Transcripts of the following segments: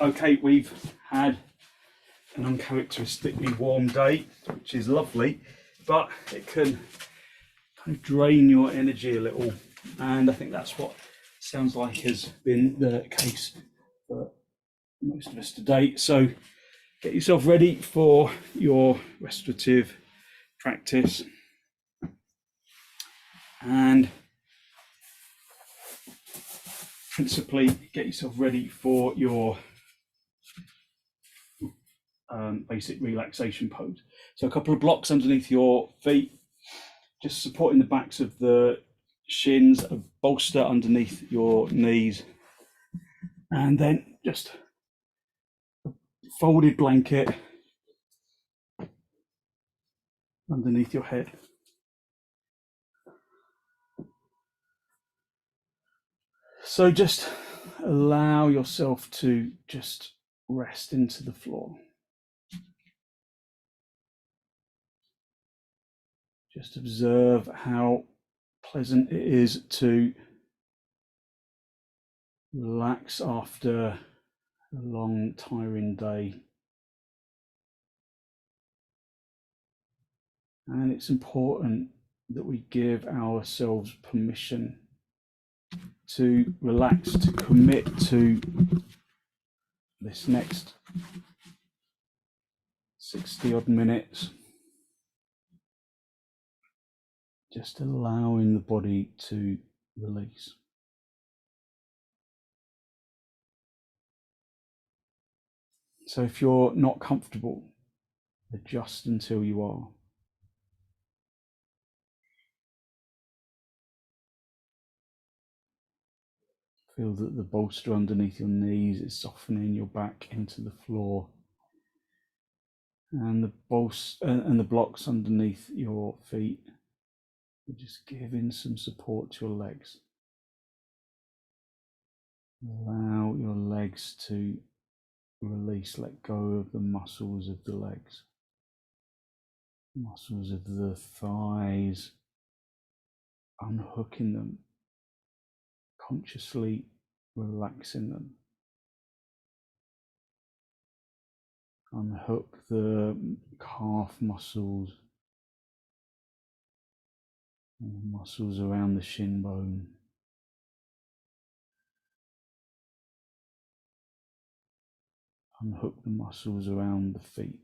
Okay, we've had an uncharacteristically warm day, which is lovely, but it can kind of drain your energy a little, and I think that's what sounds like has been the case for most of us today. So get yourself ready for your restorative practice, and principally get yourself ready for your basic relaxation pose. So a couple of blocks underneath your feet, just supporting the backs of the shins, a bolster underneath your knees, and then just a folded blanket underneath your head. So just allow yourself to just rest into the floor. Just observe how pleasant it is to relax after a long, tiring day. And it's important that we give ourselves permission to relax, to commit to this next 60 odd minutes, just allowing the body to release. So if you're not comfortable, adjust until you are. Feel that the bolster underneath your knees is softening your back into the floor, and the blocks underneath your feet are just giving some support to your legs. Allow your legs to release, let go of the muscles of the legs, muscles of the thighs, unhooking them, consciously relaxing them. Unhook the calf muscles, and the muscles around the shin bone. Unhook the muscles around the feet.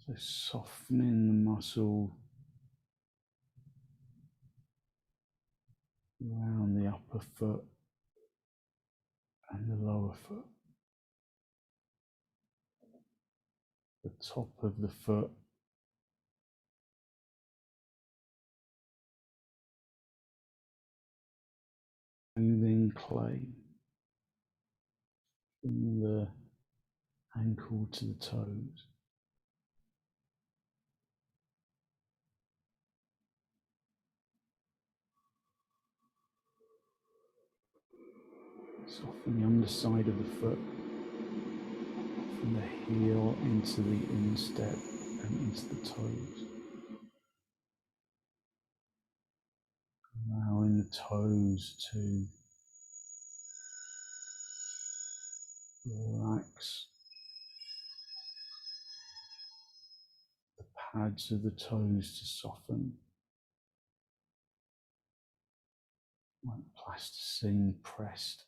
So softening the muscle around the upper foot and the lower foot. The top of the foot, smoothing clay from the ankle to the toes. Soften the underside of the foot, from the heel into the instep and into the toes. Allowing the toes to relax, the pads of the toes to soften, like plasticine pressed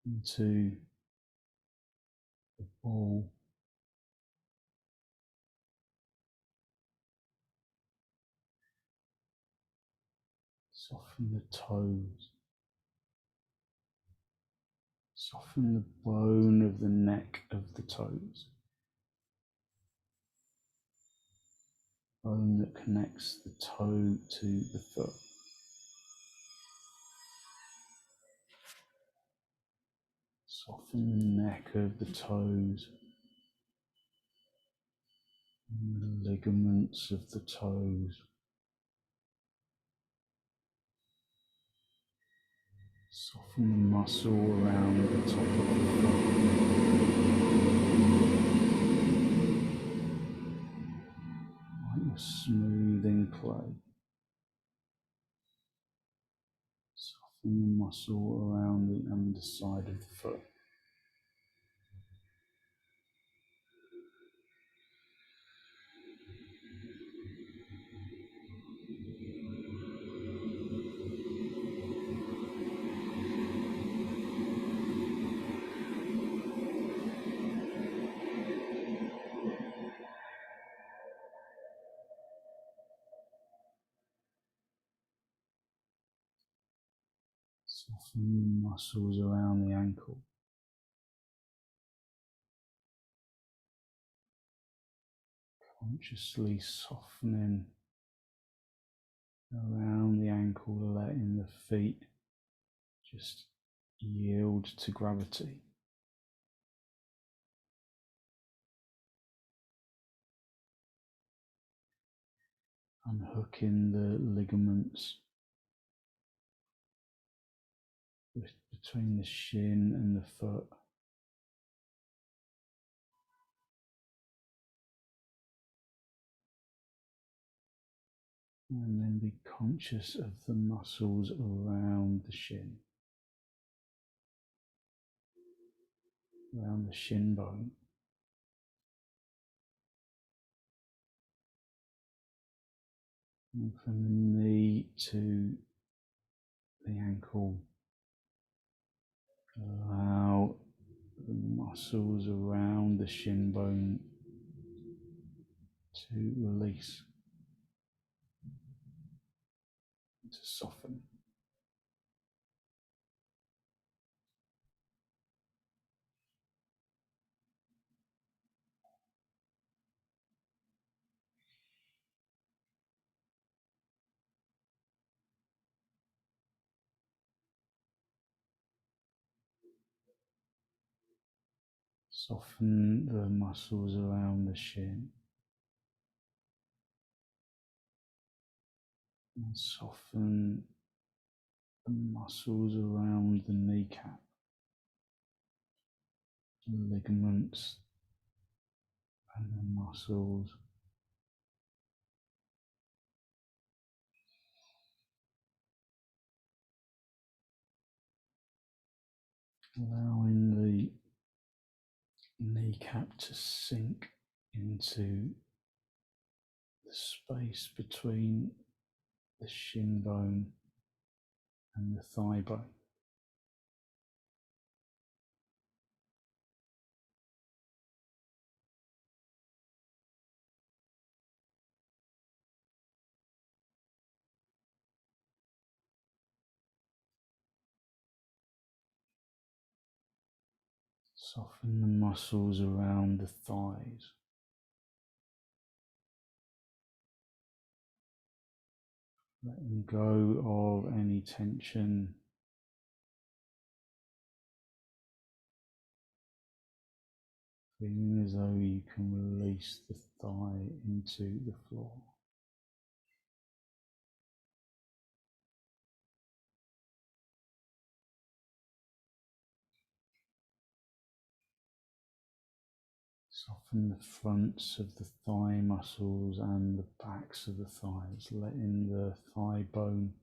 into the ball. Soften the toes. Soften the bone of the neck of the toes. Bone that connects the toe to the foot. Soften the neck of the toes. And the ligaments of the toes. Soften the muscle around the top of the foot. smoothing play. Soften the muscle around the underside of the foot. Soften the muscles around the ankle. Consciously softening around the ankle, letting the feet just yield to gravity. Unhooking the ligaments between the shin and the foot. And then be conscious of the muscles around the shin, around the shin bone. And from the knee to the ankle, allow the muscles around the shin bone to release, to soften. Soften the muscles around the shin. And soften the muscles around the kneecap, the ligaments and the muscles. Allowing the kneecap to sink into the space between the shin bone and the thigh bone. Soften the muscles around the thighs. Letting go of any tension. Feeling as though you can release the thigh into the floor. Soften the fronts of the thigh muscles and the backs of the thighs, letting the thigh bone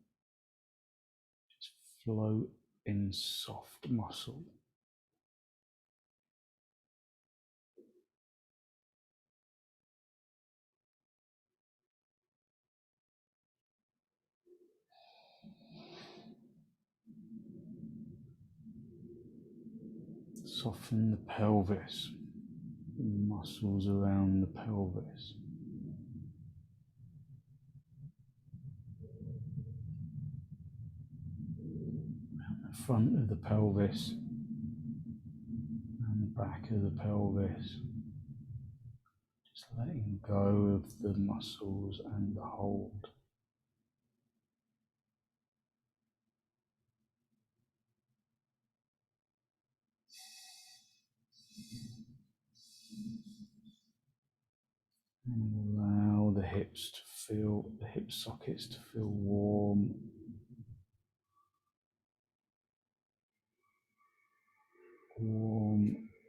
just float in soft muscle. Soften the pelvis, the muscles around the pelvis. Around the front of the pelvis and the back of the pelvis. Just letting go of the muscles and the hold. And allow the hips to feel, the hip sockets to feel warm,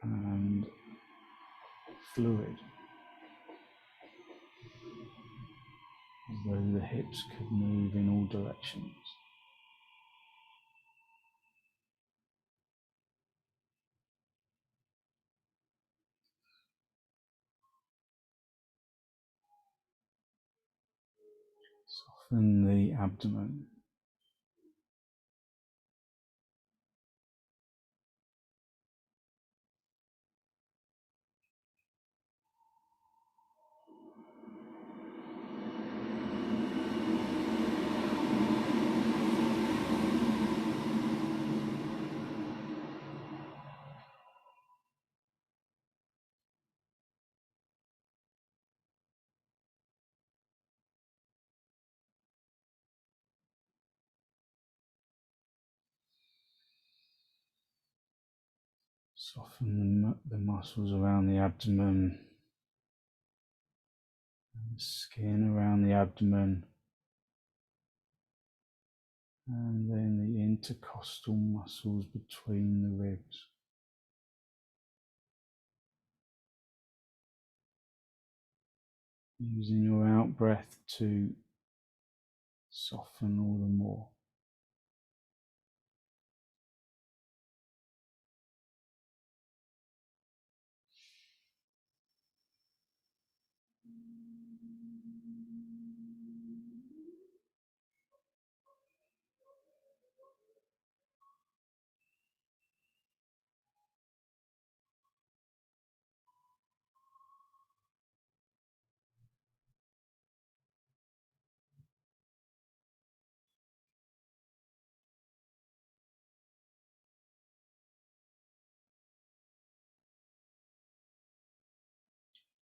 and fluid. though the hips could move in all directions. Soften the abdomen. Soften the muscles around the abdomen, and the skin around the abdomen, and then the intercostal muscles between the ribs. Using your out breath to soften all the more.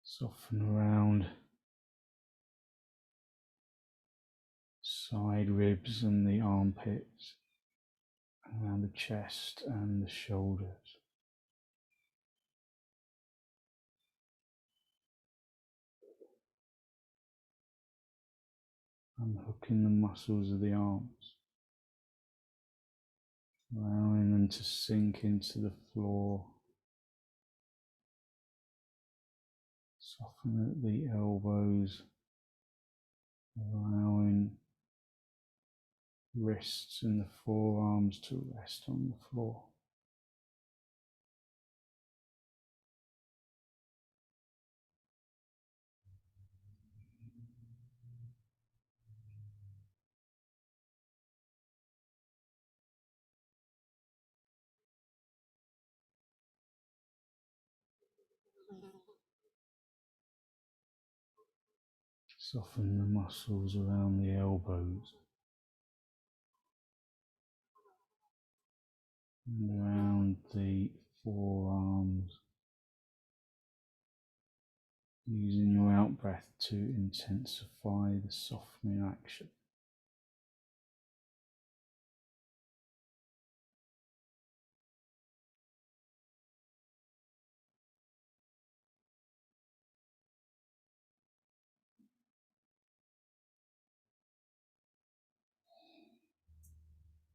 Soften around side ribs and the armpits, around the chest and the shoulders. Unhooking the muscles of the arms, allowing them to sink into the floor. Soften at the elbows, allowing wrists and the forearms to rest on the floor. Soften the muscles around the elbows and around the forearms, using your out breath to intensify the softening action.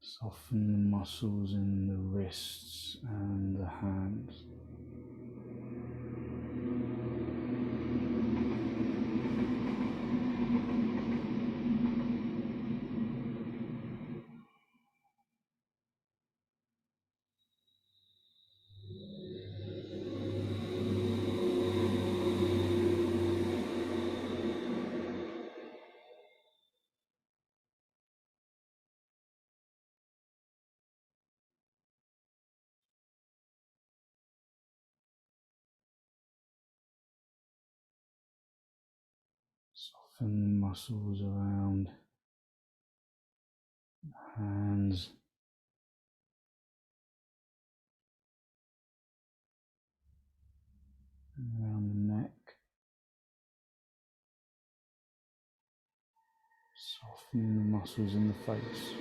Soften the muscles in the wrists and the hands. Soften the muscles around the hands, around the neck. Soften the muscles in the face.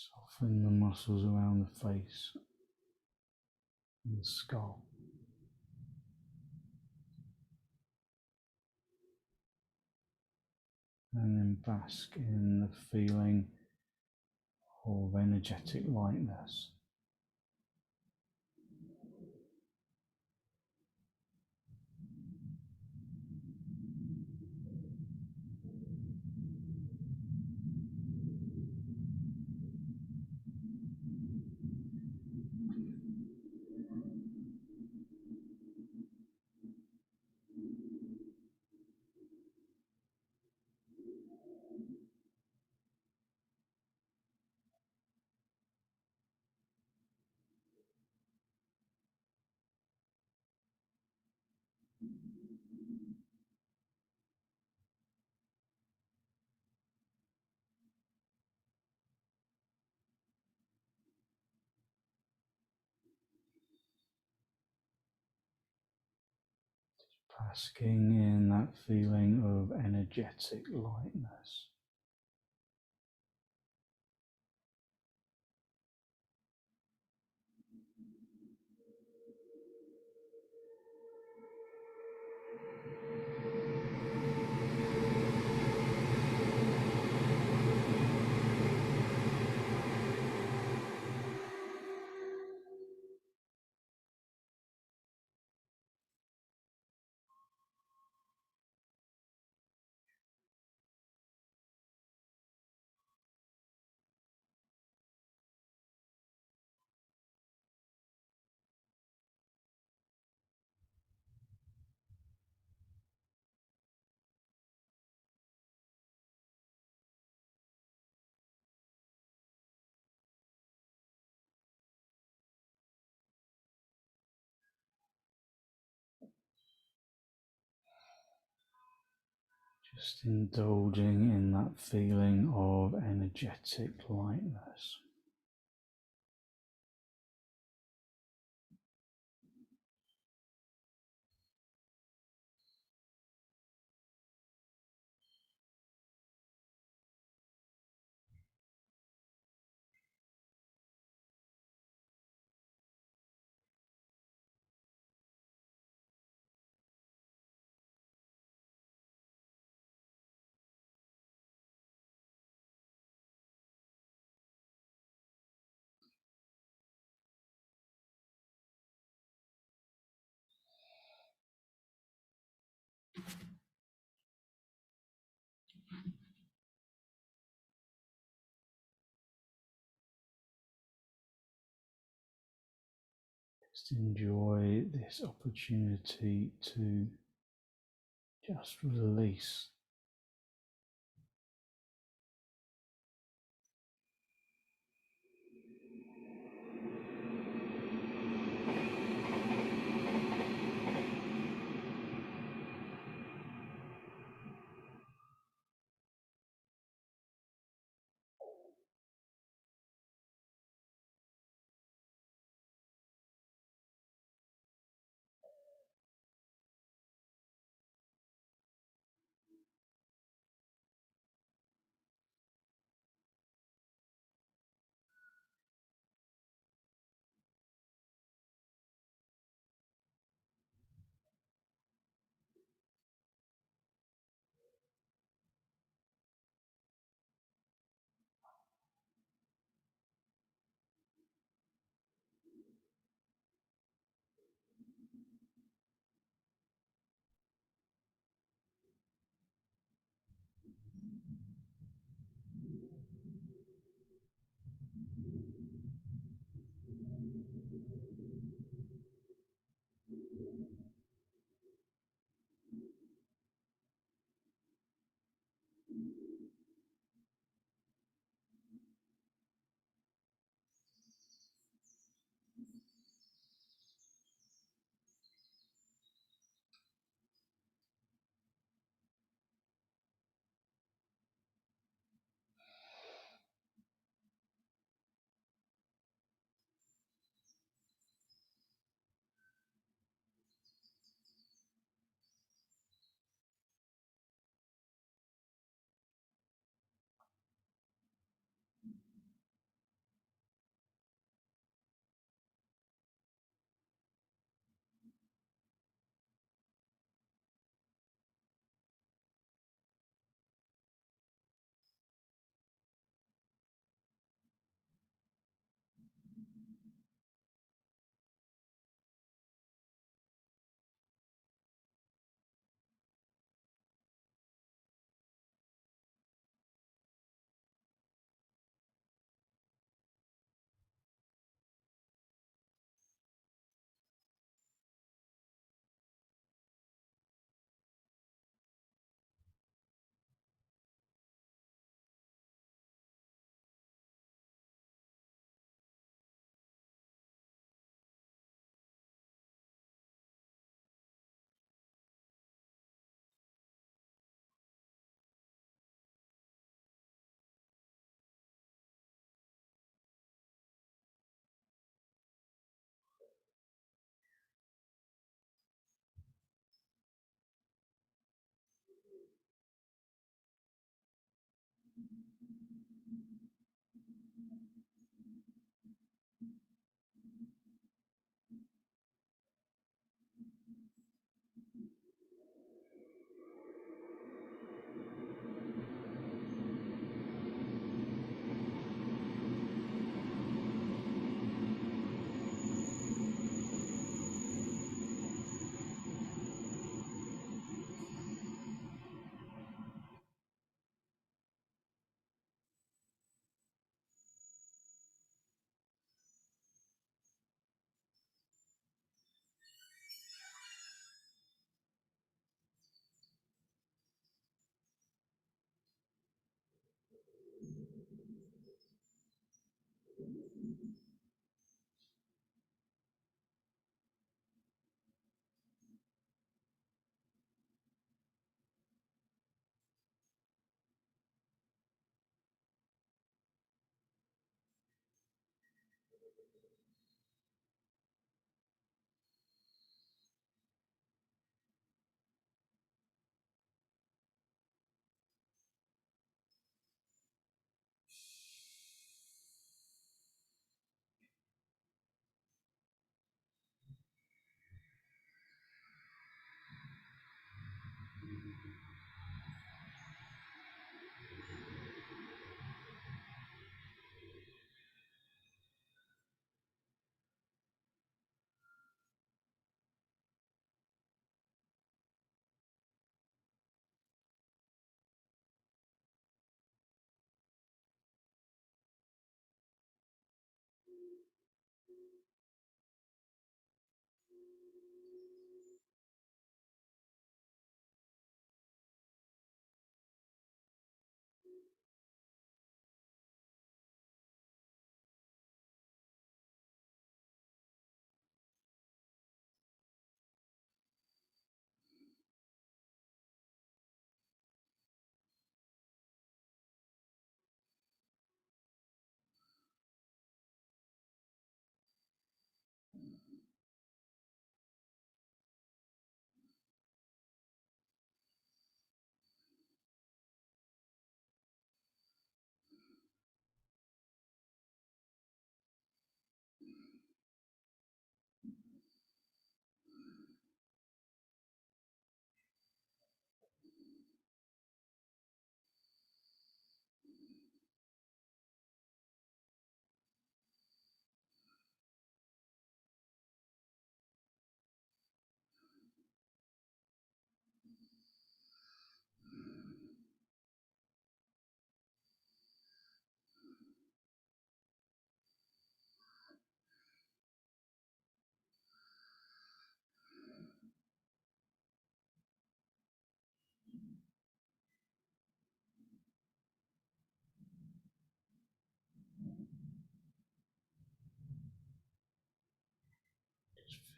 Soften the muscles around the face and the skull. And then bask in the feeling of energetic lightness. Basking in that feeling of energetic lightness. Just indulging in that feeling of energetic lightness. Just enjoy this opportunity to just release.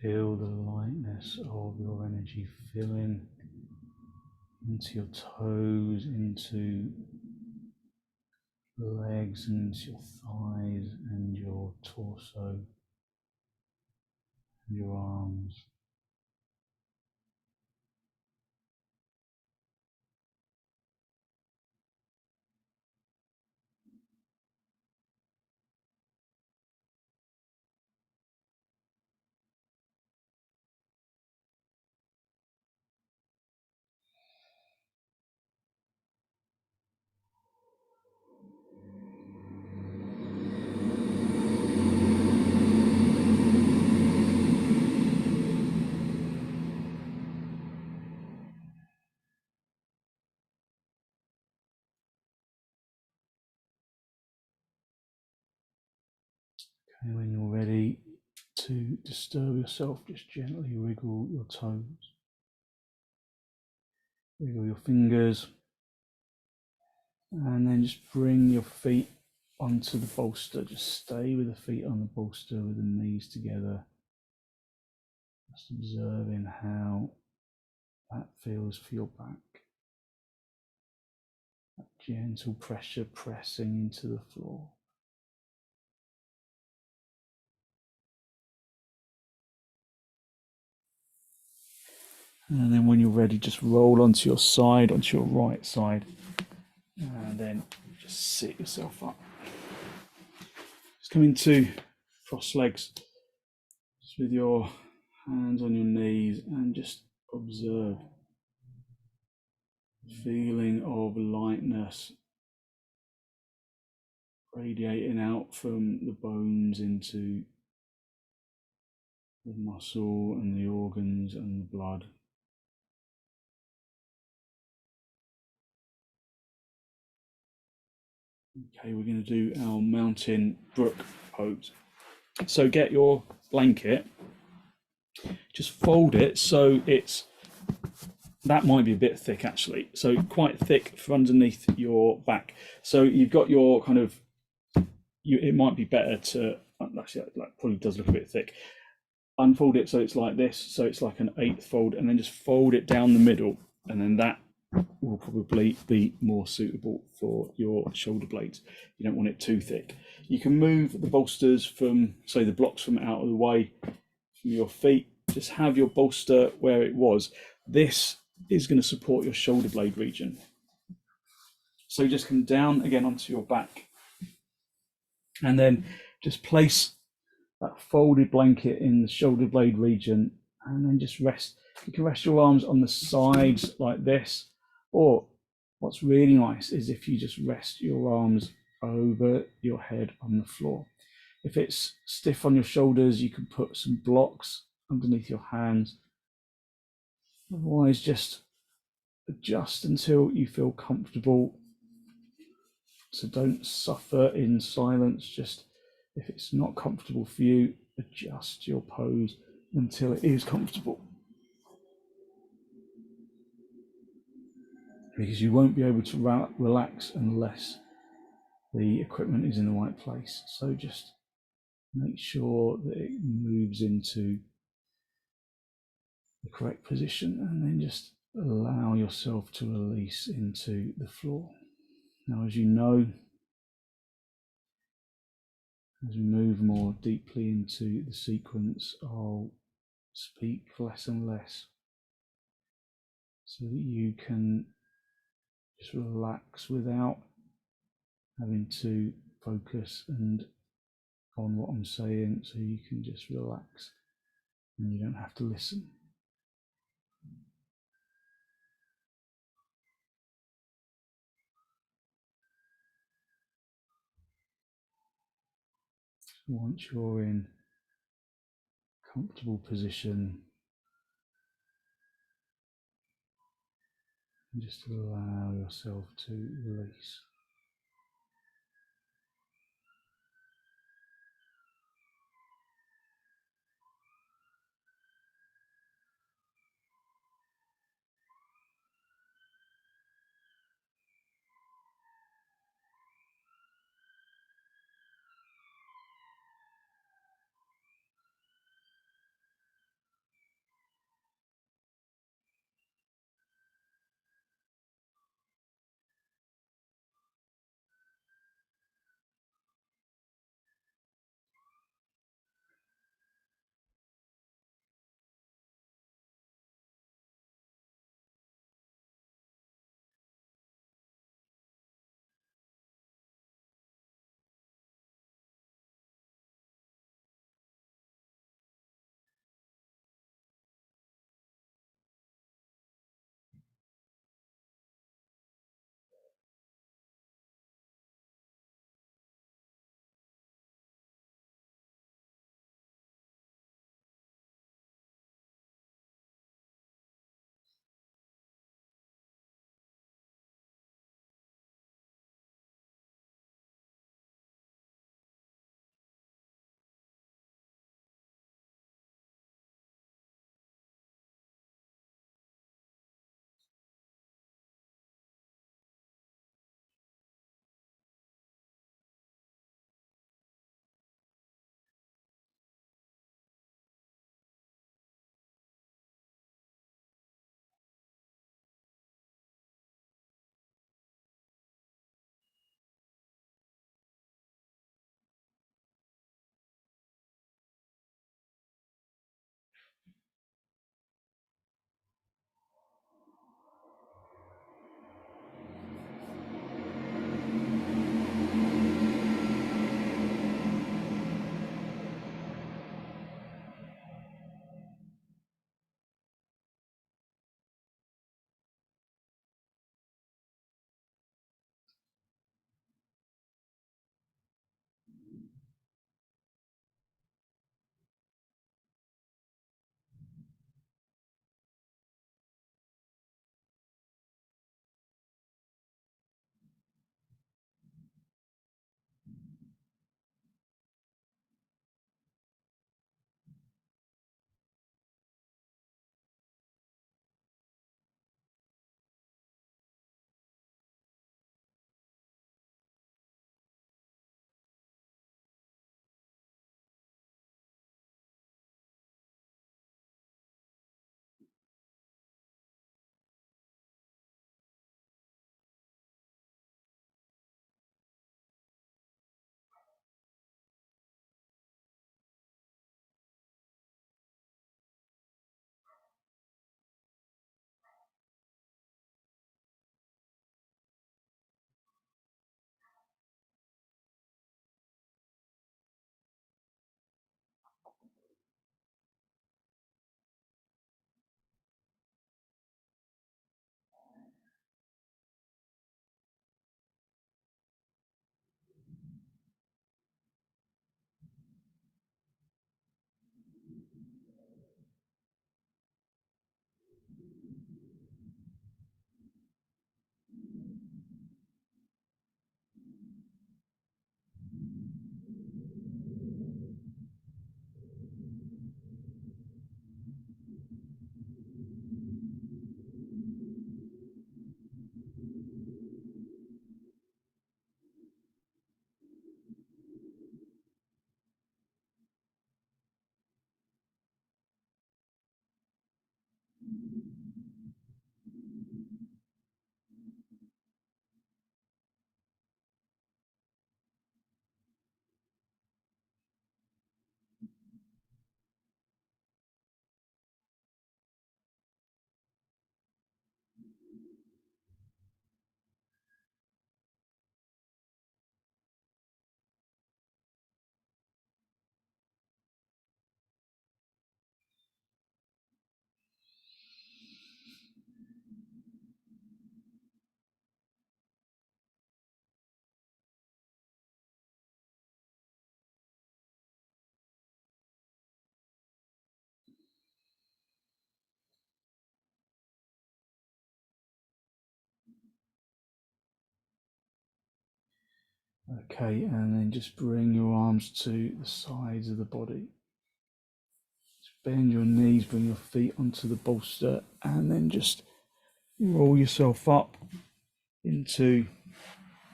Feel the lightness of your energy filling into your toes, into your legs, and into your thighs and your torso and your arms. And when you're ready to disturb yourself, just gently wiggle your toes, wiggle your fingers, and then just bring your feet onto the bolster. Just stay with the feet on the bolster with the knees together. Just observing how that feels for your back. That gentle pressure pressing into the floor. And then when you're ready, just roll onto your side, onto your right side, and then just sit yourself up. Just come into cross legs, just with your hands on your knees, and just observe the feeling of lightness radiating out from the bones into the muscle and the organs and the blood. Okay, we're going to do our mountain brook pose. So get your blanket, just fold it so it's, that might be a bit thick actually, so quite thick for underneath your back. So you've got your kind of it might be better to actually that probably does look a bit thick. Unfold it so it's like this, so it's like an eighth fold, and then just fold it down the middle, and then that will probably be more suitable for your shoulder blades. You don't want it too thick. You can move the bolsters from, say, the blocks from out of the way from your feet. Just have your bolster where it was. This is going to support your shoulder blade region. So just come down again onto your back, and then just place that folded blanket in the shoulder blade region, and then just rest. You can rest your arms on the sides like this, or what's really nice is if you just rest your arms over your head on the floor. If it's stiff on your shoulders, you can put some blocks underneath your hands. Otherwise, just adjust until you feel comfortable. So don't suffer in silence. Just if it's not comfortable for you, adjust your pose until it is comfortable. Because you won't be able to relax unless the equipment is in the right place. So just make sure that it moves into the correct position, and then just allow yourself to release into the floor. Now, as you know, as we move more deeply into the sequence, I'll speak less and less so that you can just relax without having to focus and on what I'm saying, so you can just relax and you don't have to listen. Once you're in a comfortable position, just allow yourself to release. Okay, and then just bring your arms to the sides of the body. Just bend your knees, bring your feet onto the bolster, and then just roll yourself up into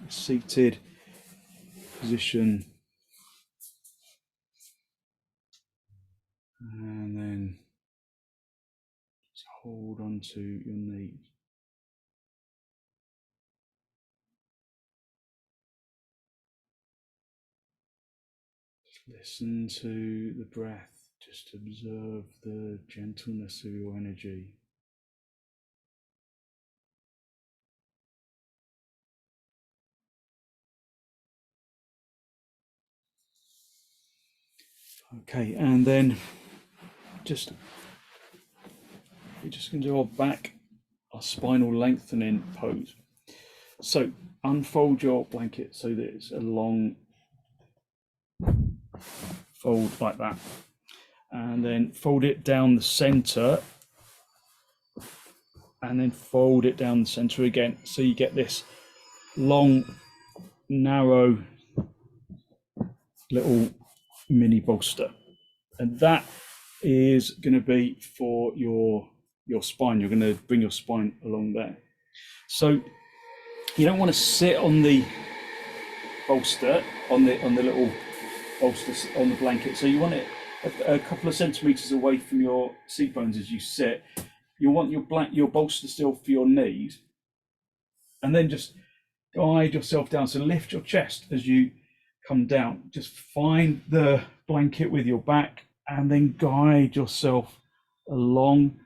a seated position. And then just hold onto your knees. Listen to the breath, just observe the gentleness of your energy. Okay, and then we're just going to do our spinal lengthening pose. So unfold your blanket so that it's a long fold like that, and then fold it down the center, and then fold it down the center again, so you get this long, narrow little mini bolster. And that is going to be for your spine. You're going to bring your spine along there. So you don't want to sit on the bolster, on the little bolster on the blanket. So you want it a couple of centimeters away from your seat bones as you sit. You want your bolster still for your knees, and then just guide yourself down. So lift your chest as you come down. Just find the blanket with your back, and then guide yourself along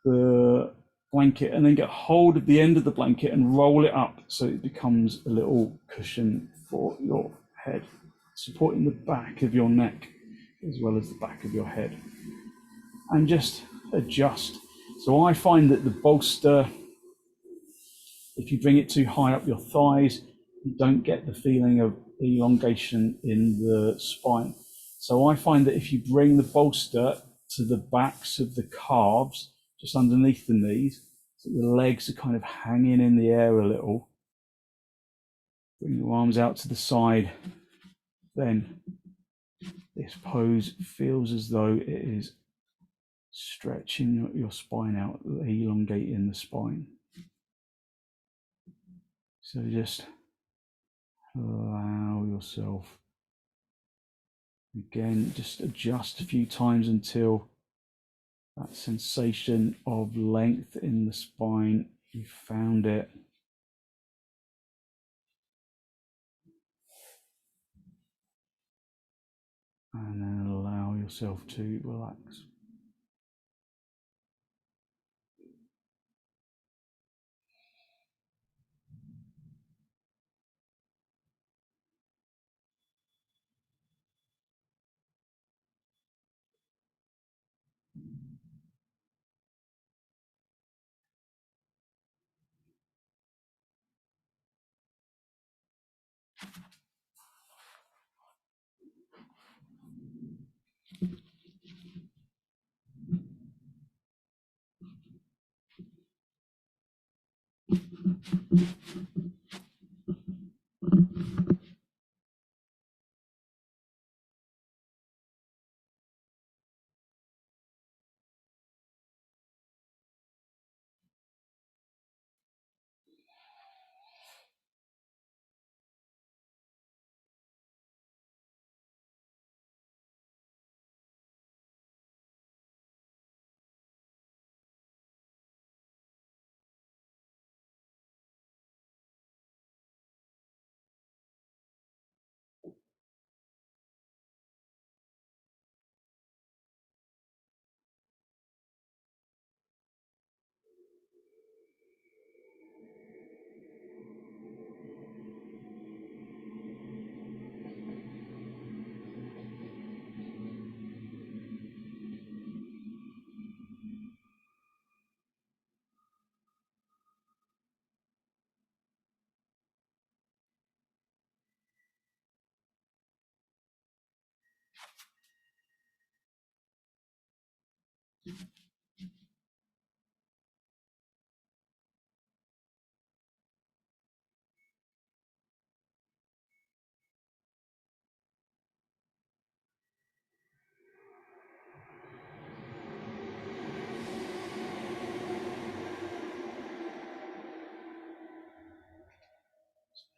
the blanket, and then get hold of the end of the blanket and roll it up so it becomes a little cushion for your head, supporting the back of your neck as well as the back of your head. And just adjust. So I find that the bolster, if you bring it too high up your thighs, you don't get the feeling of elongation in the spine. So I find that if you bring the bolster to the backs of the calves, just underneath the knees, so the legs are kind of hanging in the air a little, bring your arms out to the side, then this pose feels as though it is stretching your spine out, elongating the spine. So just allow yourself, again, just adjust a few times until that sensation of length in the spine, you found it. And then allow yourself to relax.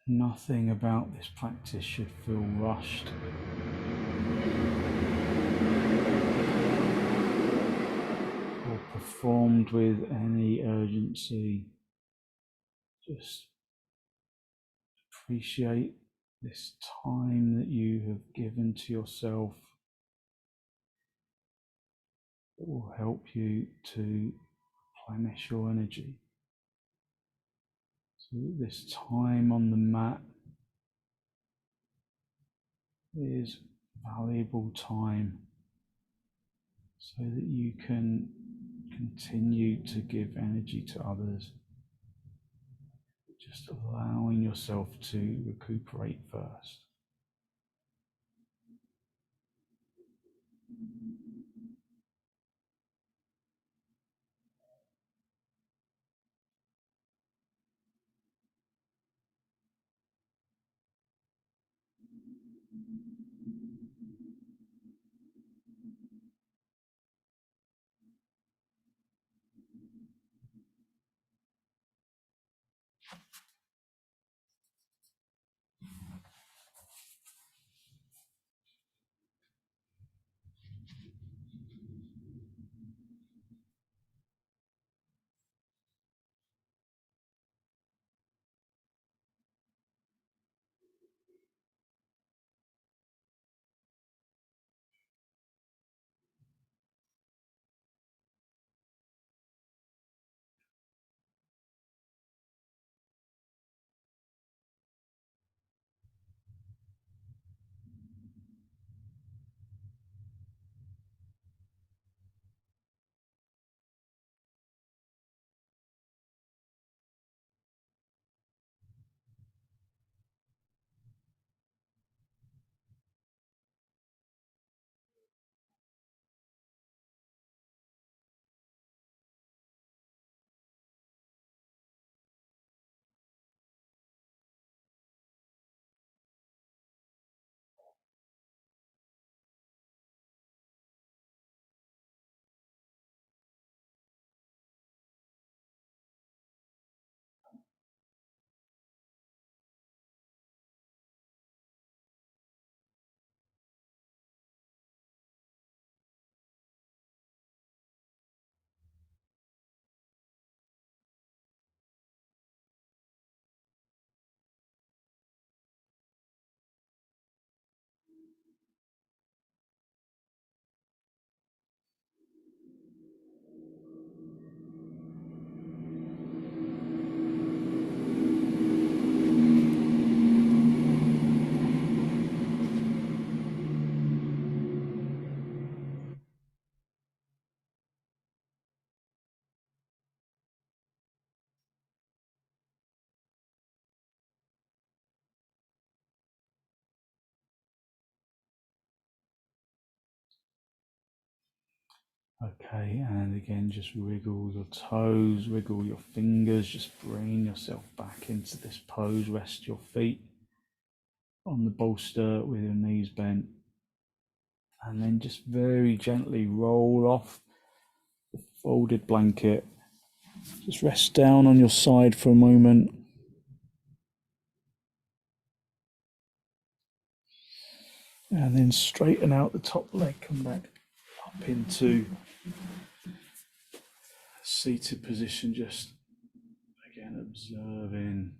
Nothing about this practice should feel rushed. Or performed with any urgency. Just appreciate this time that you have given to yourself. It will help you to replenish your energy. So this time on the mat is valuable time so that you can continue to give energy to others, just allowing yourself to recuperate first. Okay, and again, just wriggle your toes, wriggle your fingers, just bring yourself back into this pose. Rest your feet on the bolster with your knees bent, and then just very gently roll off the folded blanket. Just rest down on your side for a moment. And then straighten out the top leg, come back up into seated position, just again observing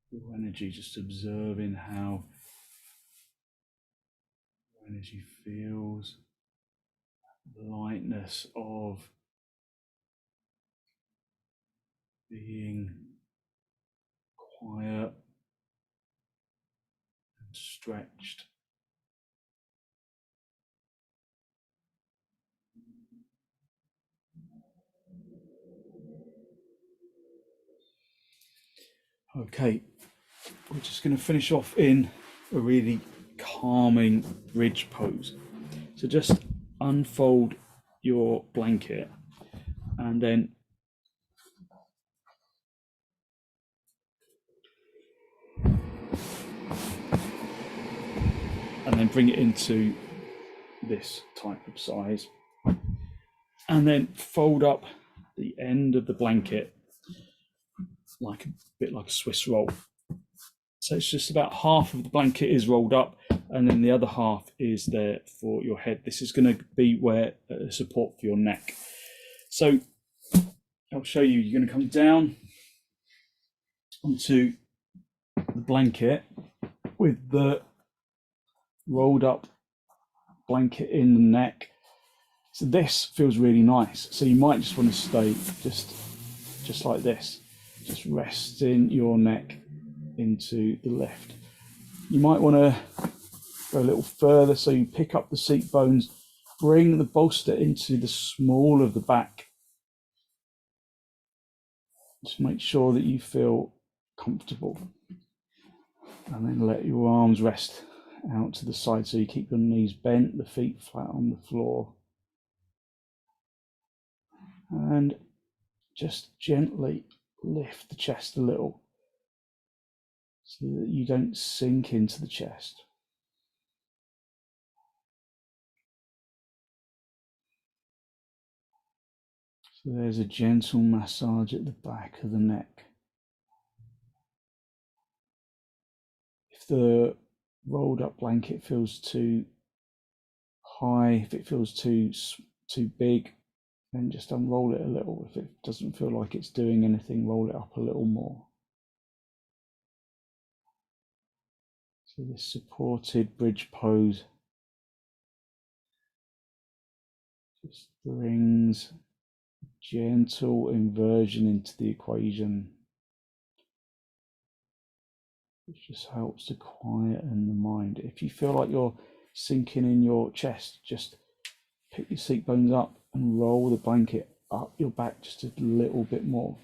your energy, just observing how your energy feels, the lightness of being quiet and stretched. Okay, we're just going to finish off in a really calming bridge pose. So just unfold your blanket and then bring it into this type of size, and then fold up the end of the blanket like a bit like a Swiss roll, So it's just about half of the blanket is rolled up, and then the other half is there for your head. This is going to be where support for your neck. So I'll show you. You're going to come down onto the blanket with the rolled up blanket in the neck. So this feels really nice. So you might just want to stay just like this, just resting your neck into the lift. You might want to go a little further, so you pick up the seat bones, bring the bolster into the small of the back. Just make sure that you feel comfortable, and then let your arms rest out to the side, so you keep your knees bent, the feet flat on the floor, and just gently lift the chest a little so that you don't sink into the chest. So there's a gentle massage at the back of the neck. If the rolled up blanket feels too high, if it feels too big, then just unroll it a little. If it doesn't feel like it's doing anything, roll it up a little more. So this supported bridge pose just brings gentle inversion into the equation, which just helps to quieten the mind. If you feel like you're sinking in your chest, just pick your seat bones up and roll the blanket up your back just a little bit more.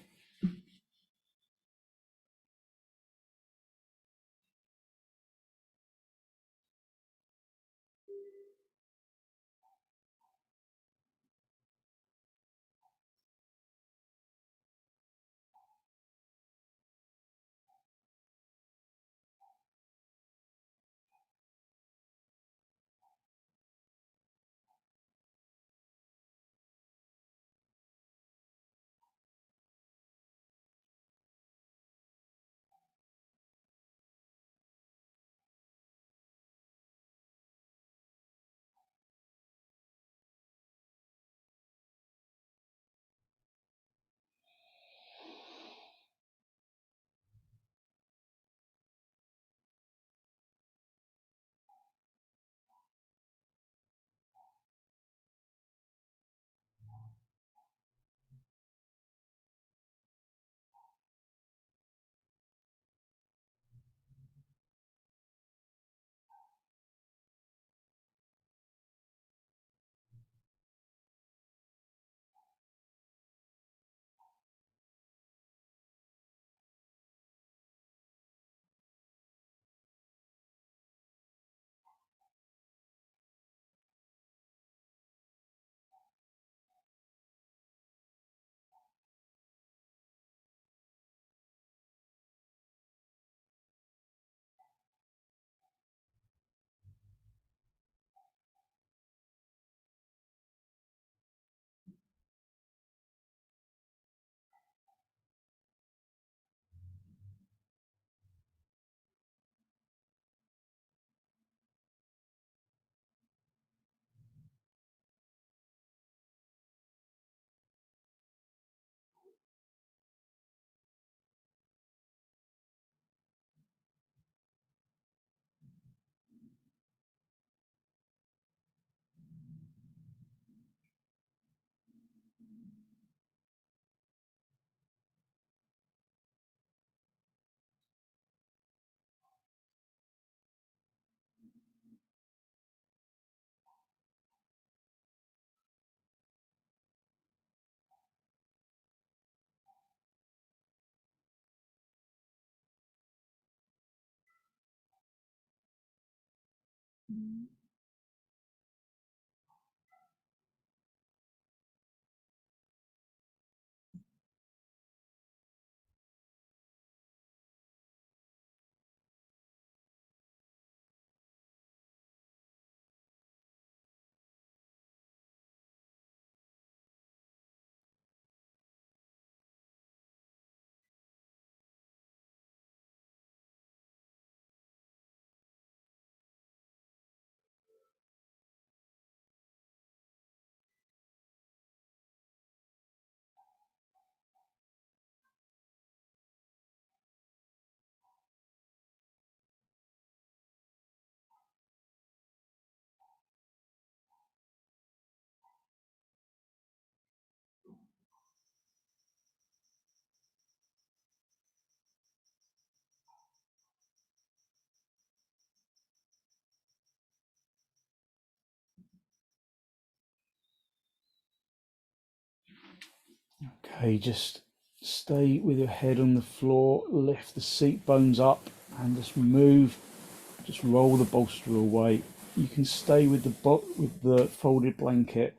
Okay, just stay with your head on the floor, lift the seat bones up and just move, just roll the bolster away. You can stay with the folded blanket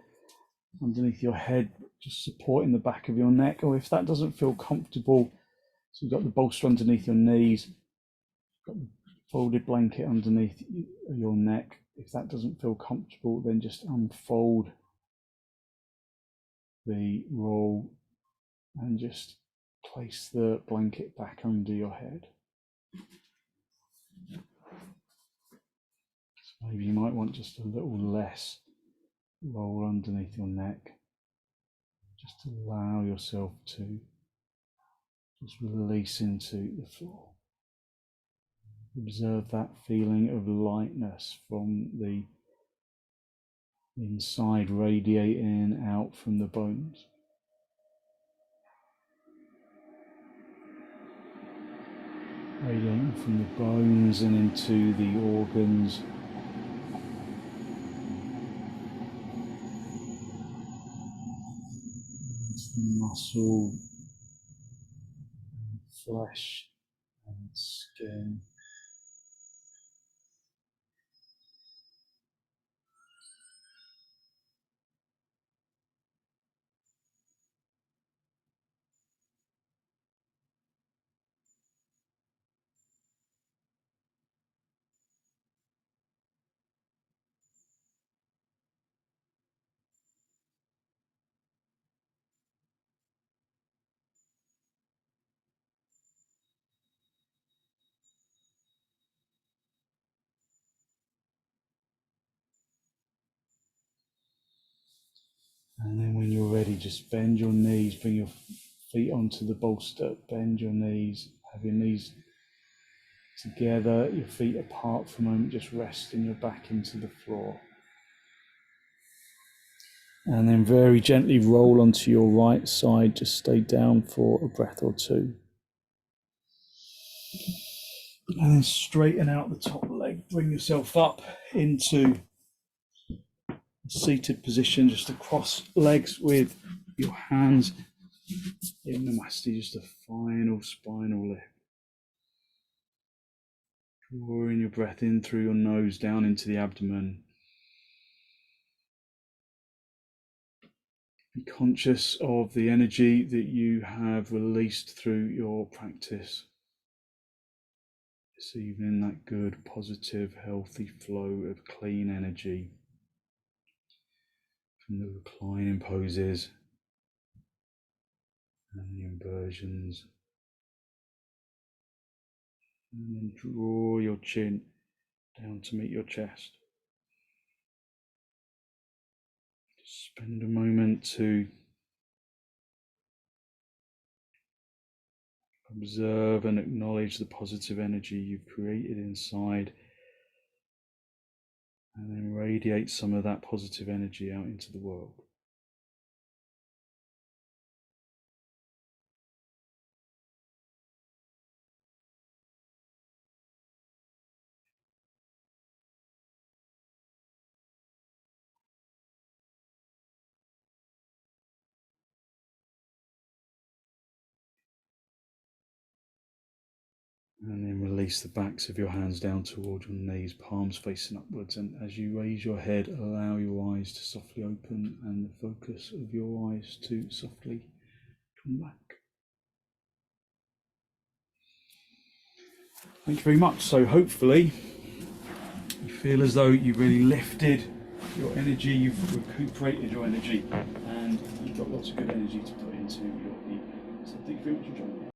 underneath your head, just supporting the back of your neck, or if that doesn't feel comfortable, so you've got the bolster underneath your knees, got the folded blanket underneath your neck. If that doesn't feel comfortable, then just unfold the roll and just place the blanket back under your head. So maybe you might want just a little less roll underneath your neck. Just allow yourself to just release into the floor. Observe that feeling of lightness from the inside radiating out from the bones. Radiating from the bones and into the organs. Into the muscle, and flesh and skin. And then when you're ready, just bend your knees, bring your feet onto the bolster, bend your knees, have your knees together, your feet apart for a moment, just resting your back into the floor. And then very gently roll onto your right side, just stay down for a breath or two. And then straighten out the top leg, bring yourself up into a seated position, just across legs with your hands in Namaste, just a final spinal lift. Drawing your breath in through your nose down into the abdomen. Be conscious of the energy that you have released through your practice. Receiving that good, positive, healthy flow of clean energy from the reclining poses and the inversions. And then draw your chin down to meet your chest. Just spend a moment to observe and acknowledge the positive energy you've created inside, and then radiate some of that positive energy out into the world. And then release the backs of your hands down toward your knees, palms facing upwards. And as you raise your head, allow your eyes to softly open and the focus of your eyes to softly come back. Thank you very much. So hopefully you feel as though you've really lifted your energy, you've recuperated your energy, and you've got lots of good energy to put into your evening. So thank you very much for joining me.